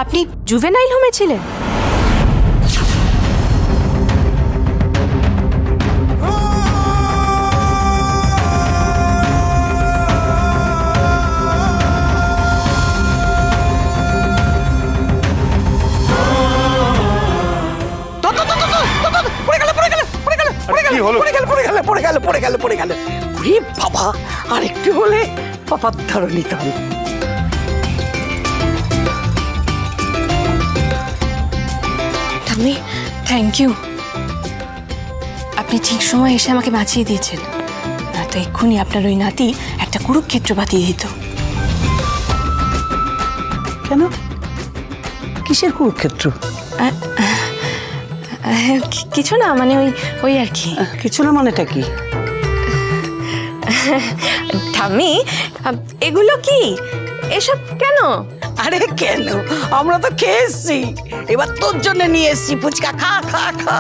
আপনি জুভেনাইল হোমে ছিলেন? পড়ে গেল। বাবা, আর একটু হলে বাবার ধরো নিতাম। ঠাম্মি, থ্যাংক ইউ। আপনি ঠিক সময় এসে আমাকে বাঁচিয়ে দিয়েছেন, না তো এক্ষুনি আপনার ওই নাতি একটা কুরুক্ষেত্র বাতিয়ে দিত। কেন? কিসের কুরুক্ষেত্র? কিছু না, মানে ওই আর কি। কিছু না মানেটা কি? ঠাম্মি, এগুলো কি? এসব কেন? আরে কেন, আমরা তো খেয়ে এসছি, এবার তোর জন্য নিয়ে এসছি ফুচকা। খা খা খা।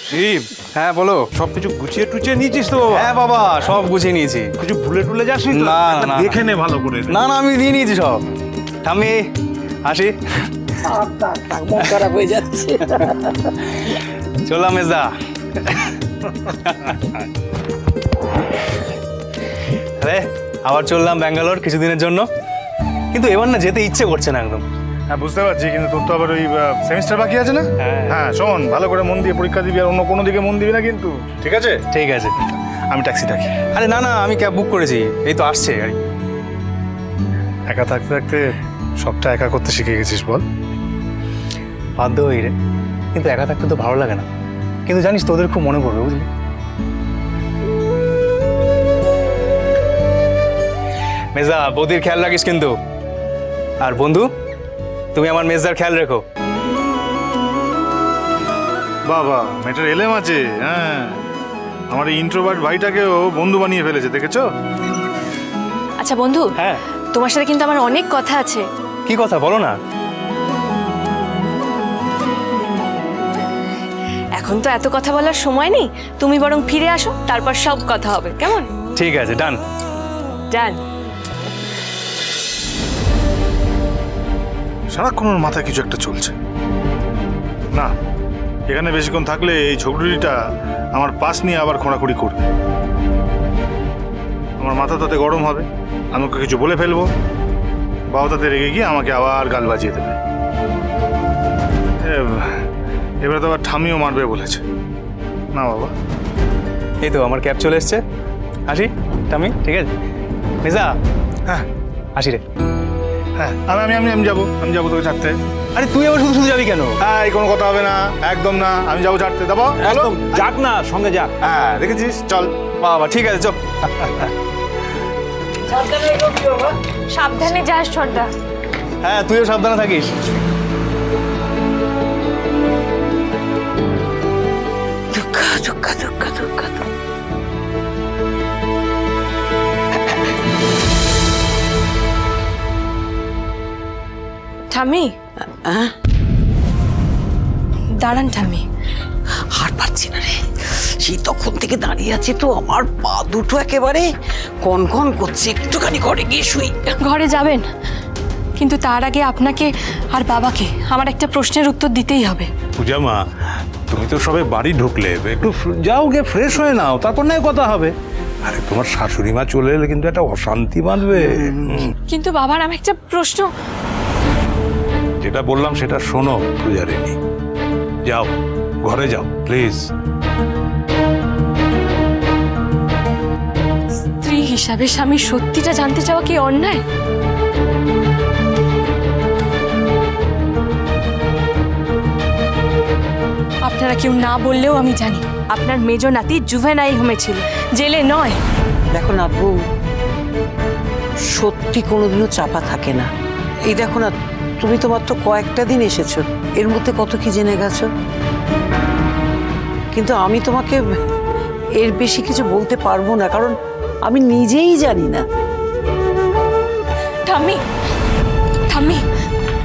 শিব, হ্যাঁ বলো। সবকিছু গুছিয়ে টুচিয়ে নিয়েছিস তো? হ্যাঁ বাবা, সব গুছিয়ে নিয়েছি। কিছু ভুলে টুলে যাসনি তো? না, না, না। দেখে নে ভালো করে। না না, আমি নিয়ে নিয়েছি সব। ঠাম্মি, আসি। মন খারাপ হয়ে যাচ্ছে। চললাম মেজদা। আরে আবার চললাম ব্যাঙ্গালোর কিছুদিনের জন্য, কিন্তু এবার না যেতে ইচ্ছে করছে না একদম। হ্যাঁ বুঝতে পারছি, কিন্তু তোর তো আবার ওই সেমিস্টার বাকি আছে না? হ্যাঁ শোন, ভালো করে মন দিয়ে পরীক্ষা দিবি, আর অন্য কোনো দিকে মন দিবি না কিন্তু, ঠিক আছে? ঠিক আছে। আমি ট্যাক্সি ডাকি। আরে না না, আমি ক্যাব বুক করেছি, এই তো আসছে গাড়ি। একা থাকতে থাকতে সবটা একা করতে শিখে গেছিস বল? বাধ্য হই রে, কিন্তু একা থাকতে তো ভালো লাগে না। কিন্তু জানিস, তোদের খুব মনে পড়বে, বুঝলি? মেজদা, বৌদির খেয়াল রাখিস কিন্তু। আর বন্ধু, তুমি আমার মেজদার খেয়াল রেখো। বাবা, মেয়েটার এলেম আছে। হ্যাঁ, আমার এই ইন্ট্রোভার্ট ভাইটাকেও বন্ধু বানিয়ে ফেলেছে, দেখেছো? আচ্ছা বন্ধু, হ্যাঁ, তোমার সাথে কিন্তু আমার অনেক কথা আছে। কি কথা বলো না? এখন তো এত কথা বলার সময় নেই, তুমি বরং ফিরে আসো, তারপর সব কথা হবে, কেমন? ঠিক আছে, ডান। ডান। সারাক্ষণ ওর মাথায় কিছু একটা চলছে। না, এখানে বেশিক্ষণ থাকলে এই ঝগড়ুলিটা আমার পাশ নিয়ে আবার খোঁড়াখুড়ি করবে। আমার মাথা তাতে গরম হবে, আমি ওকে কিছু বলে ফেলবো, বাবা তাতে রেগে গিয়ে আমাকে আবার গাল বাজিয়ে দেবে। এবার তো আবার ঠামিও মারবে বলেছে। না বাবা। এই তো আমার ক্যাব চলে এসছে, আসি টামি, ঠিক আছে? মেজা, হ্যাঁ আসি রে। হ্যাঁ, আমি যাবো তোকে ছাড়তে। আরে তুই আবার শুধু শুধু যাবি কেন? হ্যাঁ, এই কোনো কথা হবে না, একদম না। আমি যাবো ছাড়তে, দেবো। একদম, যাক না, সঙ্গে যাক। হ্যাঁ, দেখেছিস, চল। বাবা, ঠিক আছে, চল। সাবধানে যাস ছোটদা। হ্যাঁ, তুইও সাবধানে থাকিস। দুঃখ দুঃখ দুঃখ দুঃখ। ঠাম্মি, দাঁড়ান ঠাম্মি। আর পারছি না রে, সেই তখন থেকে দাঁড়িয়ে আছে তো, আমার পা দুটো একেবারে কনকন করছে। একটুখানি ঘরে গিয়ে শুই। ঘরে যাবেন, কিন্তু তার আগে আপনাকে আর বাবাকে আমার একটা প্রশ্নের উত্তর দিতেই হবে। পূজা মা, তুমি তো সবে বাড়ি ঢুকলে, একটু যাও, গিয়ে ফ্রেশ হয়ে নাও, তারপর নয় কথা হবে। আরে তোমার শাশুড়ি মা চলে এলে কিন্তু একটা অশান্তি বাঁধবে। কিন্তু বাবার আমি একটা প্রশ্ন। যেটা বললাম সেটা শোনো পূজারিনী, যাও ঘরে যাও প্লিজ। স্ত্রী হিসাবে স্বামীর সত্যিটা জানতে চাওয়া কি অন্যায়? আপনারা কেউ না বললেও আমি জানি আপনার মেজ নাতি জুভেনাইল হোমে ছিল, জেলে নয়। দেখো না বউ, সত্যি কোনোদিনও চাপা থাকে না। এই দেখো না, তুমি তো মাত্র কয়েকটা দিন এসেছো, এর মধ্যে কত কি জেনে গেছো। কিন্তু আমি তোমাকে এর বেশি কিছু বলতে পারবো না, কারণ আমি নিজেই জানি না। ঠাম্মি, ঠাম্মি,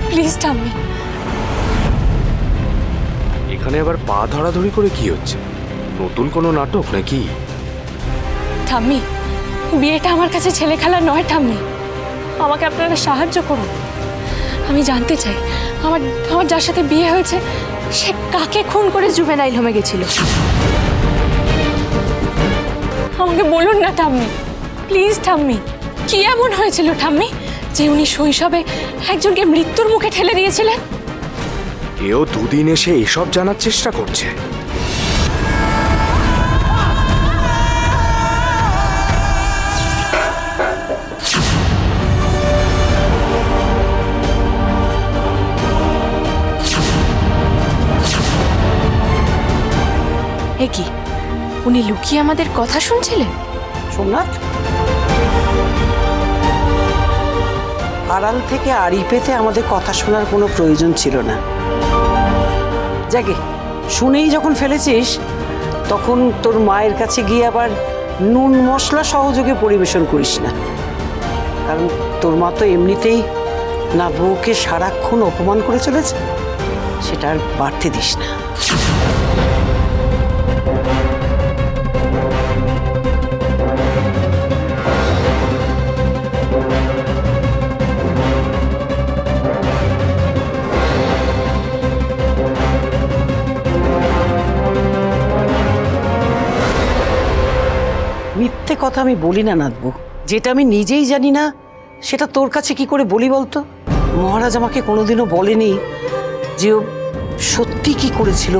প্লিজ ঠাম্মি। এখানে আবার পা ধরাধরি করে কি হচ্ছে? নতুন কোনো নাটক নাকি? ঠাম্মি, বিয়েটা আমার কাছে ছেলে খেলা নয় ঠাম্মি, আমাকে আপনারা সাহায্য করুন। আমি জানতে চাই আমার আমার যার সাথে বিয়ে হয়েছে সে কাকে খুন করে জুভেনাইল হোমে গেছিল। আমাকে বলুন না ঠাম্মি, প্লিজ ঠাম্মি, কি এমন হয়েছিল ঠাম্মি যে উনি শৈশবে একজনকে মৃত্যুর মুখে ঠেলে দিয়েছিলেন? এও দুদিন এসে এসব জানার চেষ্টা করছে। এ কি, উনি লুকিয়ে আমাদের কথা শুনছিলেন? সোমনাথ, আড়াল থেকে আড়ি পেতে আমাদের কথা শোনার কোনো প্রয়োজন ছিল না। যাকে শুনেই যখন ফেলেছিস তখন তোর মায়ের কাছে গিয়ে আবার নুন মশলা সহযোগে পরিবেশন করিস না, কারণ তোর মা তো এমনিতেই না বউকে সারাক্ষণ অপমান করে চলেছে, সেটা আর বাড়তে দিস না। মিথ্যে কথা আমি বলি না নাথবু, যেটা আমি নিজেই জানি না সেটা তোর কাছে কি করে বলি বলতো? মহারাজ আমাকে কোনোদিনও বলেনি যে ও সত্যি কি করেছিল,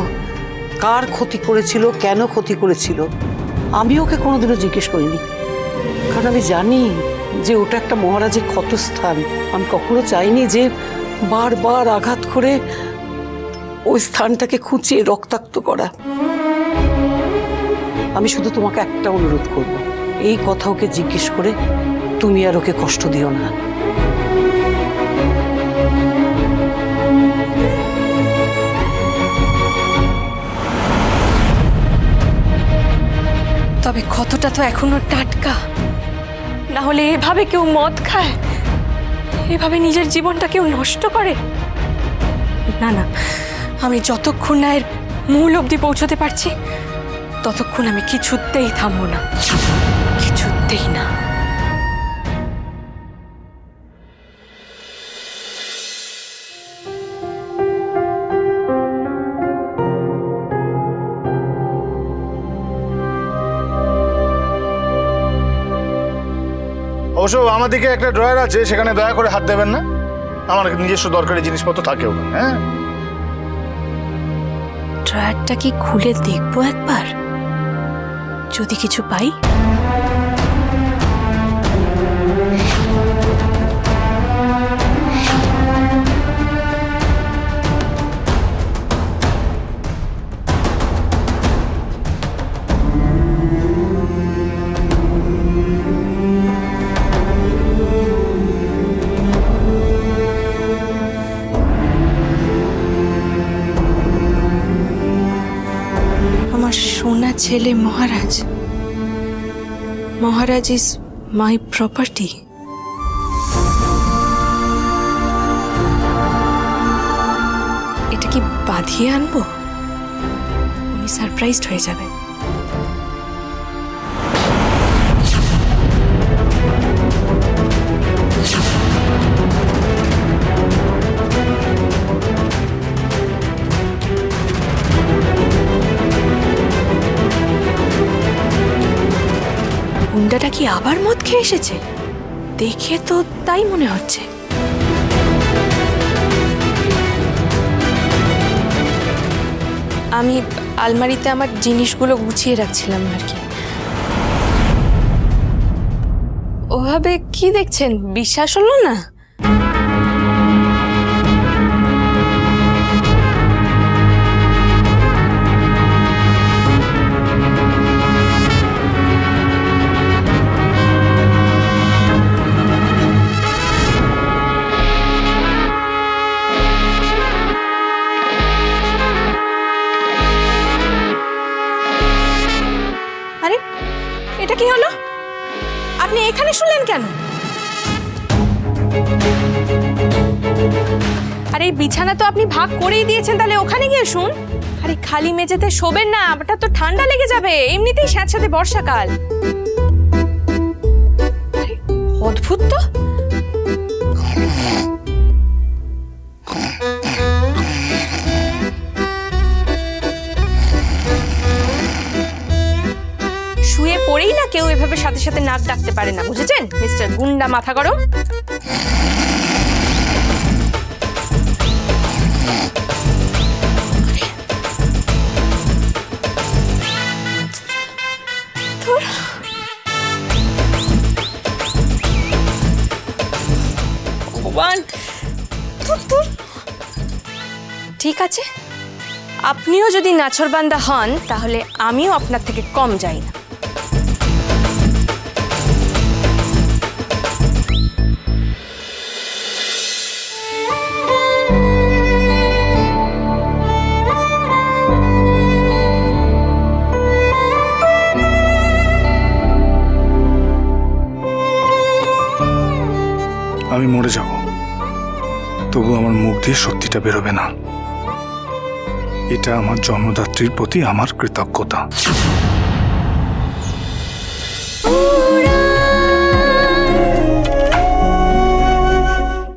কার ক্ষতি করেছিল, কেন ক্ষতি করেছিল। আমি ওকে কোনোদিনও জিজ্ঞেস করিনি, কারণ আমি জানি যে ওটা একটা মহারাজের ক্ষতস্থান। আমি কখনো চাইনি যে বারবার আঘাত করে ওই স্থানটাকে খুঁচিয়ে রক্তাক্ত করা। আমি শুধু তোমাকে একটা অনুরোধ করব, এই কথা ওকে জিজ্ঞেস করে তুমি আর ওকে কষ্ট দিও না। তবে ক্ষতটা তো এখনো টাটকা, না হলে এভাবে কেউ মদ খায়, এভাবে নিজের জীবনটা কেউ নষ্ট করে? না না, আমি যতক্ষণ না এর মূল অবধি পৌঁছতে পারছি ততক্ষণ আমি কিছুতেই থামবো না, কিছুতেই না। অবশ্য আমার দিকে একটা ড্রয়ার আছে, সেখানে দয়া করে হাত দেবেন না, আমার নিজস্ব দরকারি জিনিসপত্র থাকেও না। হ্যাঁ, ড্রয়ারটা কি খুলে দেখবো একবার, যদি কিছু পাই? আমার সোনা ছেলে মহারাজ, মহারাজ ইজ মাই প্রপার্টি। এটা কি বাঁধিয়ে আনবো? উনি সারপ্রাইজড হয়ে যাবেন। গুন্ডাটা কি আবার মদ খেয়ে এসেছে? দেখে তো তাই মনে হচ্ছে। আমি আলমারিতে আমার জিনিসগুলো গুছিয়ে রাখছিলাম আর কি। ওভাবে কি দেখছেন, বিশ্বাস হলো না? আরে এটা কি হলো? আপনি এখানে শুনলেন কেন? আরে এই বিছানা তো আপনি ভাগ করেই দিয়েছেন, তাহলে ওখানে গিয়ে শুন। আরে খালি মেঝেতে শোবেন না, ওটা তো ঠান্ডা লেগে যাবে, এমনিতেই স্যাঁতস্যাঁতে বর্ষাকাল। অদ্ভুত তো। এভাবে সাথে সাথে নাক ডাকতে পারে না, বুঝেছেন মিস্টার গুন্ডা মাথা গরম? ভগবান, ধুর, ধুর। ঠিক আছে, আপনিও যদি নাছোড়বান্দা হন তাহলে আমিও আপনার থেকে কম যাই না। আমি মরে যাব, তবু আমার মুখ দিয়ে সত্যিটা বেরোবে না। এটা আমার জন্মদাত্রীর প্রতি আমার কৃতজ্ঞতা।